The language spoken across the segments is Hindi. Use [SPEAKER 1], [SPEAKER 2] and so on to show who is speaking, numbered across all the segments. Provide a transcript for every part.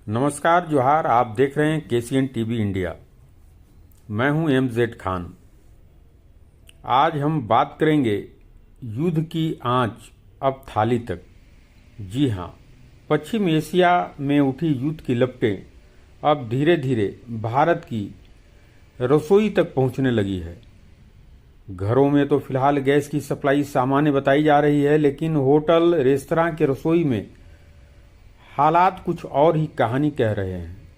[SPEAKER 1] नमस्कार जोहार। आप देख रहे हैं केसीएन टीवी इंडिया। मैं हूं एमजेड खान। आज हम बात करेंगे युद्ध की आंच अब थाली तक। जी हां, पश्चिम एशिया में उठी युद्ध की लपटें अब धीरे धीरे भारत की रसोई तक पहुंचने लगी है। घरों में तो फिलहाल गैस की सप्लाई सामान्य बताई जा रही है, लेकिन होटल रेस्तरां के रसोई में हालात कुछ और ही कहानी कह रहे हैं।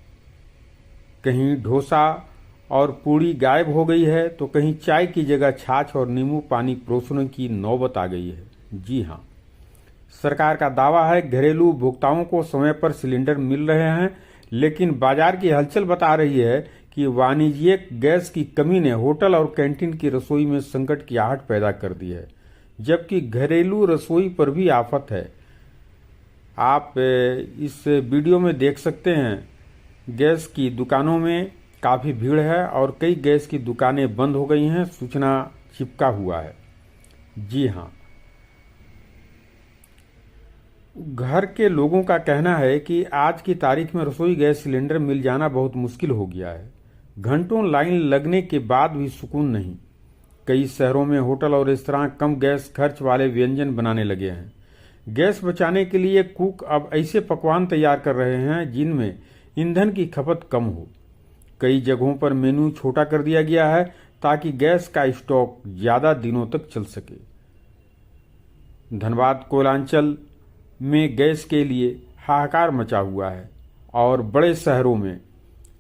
[SPEAKER 1] कहीं डोसा और पूड़ी गायब हो गई है, तो कहीं चाय की जगह छाछ और नींबू पानी परोसने की नौबत आ गई है। जी हां, सरकार का दावा है घरेलू उपभोक्ताओं को समय पर सिलेंडर मिल रहे हैं, लेकिन बाजार की हलचल बता रही है कि वाणिज्यिक गैस की कमी ने होटल और कैंटीन की रसोई में संकट की आहट पैदा कर दी है, जबकि घरेलू रसोई पर भी आफत है। आप इस वीडियो में देख सकते हैं गैस की दुकानों में काफ़ी भीड़ है और कई गैस की दुकानें बंद हो गई हैं, सूचना चिपका हुआ है। जी हां, घर के लोगों का कहना है कि आज की तारीख में रसोई गैस सिलेंडर मिल जाना बहुत मुश्किल हो गया है। घंटों लाइन लगने के बाद भी सुकून नहीं। कई शहरों में होटल और रेस्तरां कम गैस खर्च वाले व्यंजन बनाने लगे हैं। गैस बचाने के लिए कुक अब ऐसे पकवान तैयार कर रहे हैं जिनमें ईंधन की खपत कम हो। कई जगहों पर मेनू छोटा कर दिया गया है ताकि गैस का स्टॉक ज्यादा दिनों तक चल सके। धनबाद कोयलांचल में गैस के लिए हाहाकार मचा हुआ है और बड़े शहरों में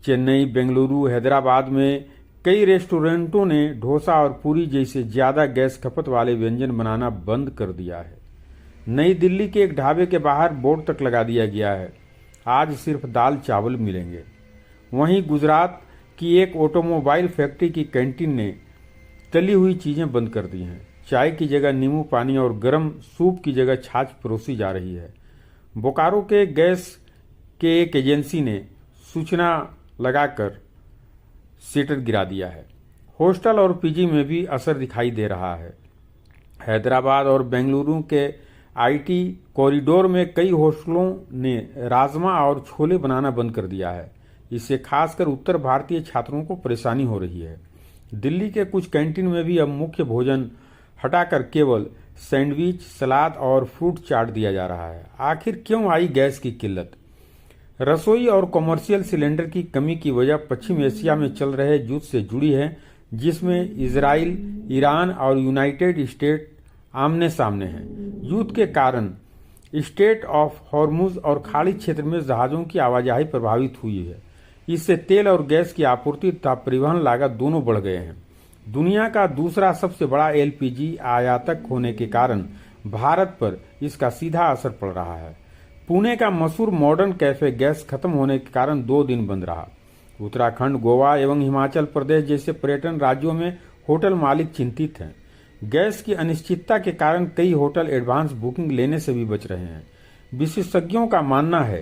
[SPEAKER 1] चेन्नई, बेंगलुरु, हैदराबाद में कई रेस्टोरेंटों ने डोसा और पूरी जैसे ज्यादा गैस खपत वाले व्यंजन बनाना बंद कर दिया है। नई दिल्ली के एक ढाबे के बाहर बोर्ड तक लगा दिया गया है, आज सिर्फ दाल चावल मिलेंगे। वहीं गुजरात की एक ऑटोमोबाइल फैक्ट्री की कैंटीन ने तली हुई चीजें बंद कर दी हैं। चाय की जगह नींबू पानी और गर्म सूप की जगह छाछ परोसी जा रही है। बोकारो के गैस के एक एजेंसी ने सूचना लगाकर शेटर गिरा दिया है। हॉस्टल और पीजी में भी असर दिखाई दे रहा है। हैदराबाद और बेंगलुरु के आईटी कॉरिडोर में कई हॉस्टलों ने राजमा और छोले बनाना बंद कर दिया है। इससे खासकर उत्तर भारतीय छात्रों को परेशानी हो रही है। दिल्ली के कुछ कैंटीन में भी अब मुख्य भोजन हटाकर केवल सैंडविच, सलाद और फ्रूट चाट दिया जा रहा है। आखिर क्यों आई गैस की किल्लत? रसोई और कॉमर्शियल सिलेंडर की कमी की वजह पश्चिम एशिया में चल रहे युद्ध से जुड़ी है, जिसमें इजराइल, ईरान और यूनाइटेड स्टेट आमने सामने हैं। युद्ध के कारण स्टेट ऑफ हॉर्मुज और खाड़ी क्षेत्र में जहाजों की आवाजाही प्रभावित हुई है। इससे तेल और गैस की आपूर्ति तथा परिवहन लागत दोनों बढ़ गए हैं। दुनिया का दूसरा सबसे बड़ा एलपीजी आयातक होने के कारण भारत पर इसका सीधा असर पड़ रहा है। पुणे का मशहूर मॉडर्न कैफे गैस खत्म होने के कारण 2 दिन बंद रहा। उत्तराखंड, गोवा एवं हिमाचल प्रदेश जैसे पर्यटन राज्यों में होटल मालिक चिंतित हैं। गैस की अनिश्चितता के कारण कई होटल एडवांस बुकिंग लेने से भी बच रहे हैं। विशेषज्ञों का मानना है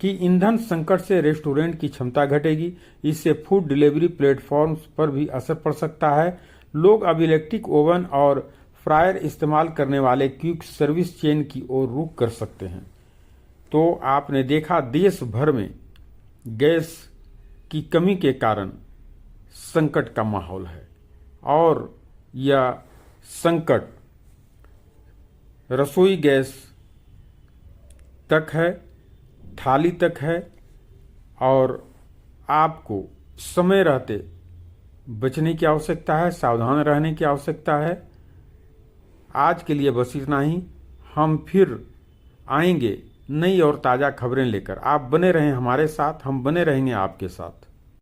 [SPEAKER 1] कि ईंधन संकट से रेस्टोरेंट की क्षमता घटेगी। इससे फूड डिलीवरी प्लेटफॉर्म्स पर भी असर पड़ सकता है। लोग अब इलेक्ट्रिक ओवन और फ्रायर इस्तेमाल करने वाले क्विक सर्विस चेन की ओर रुख कर सकते हैं। तो आपने देखा, देश भर में गैस की कमी के कारण संकट का माहौल है और यह संकट रसोई गैस तक है, थाली तक है और आपको समय रहते बचने की आवश्यकता है, सावधान रहने की आवश्यकता है। आज के लिए बस इतना ही। हम फिर आएंगे नई और ताज़ा खबरें लेकर। आप बने रहें हमारे साथ, हम बने रहेंगे आपके साथ।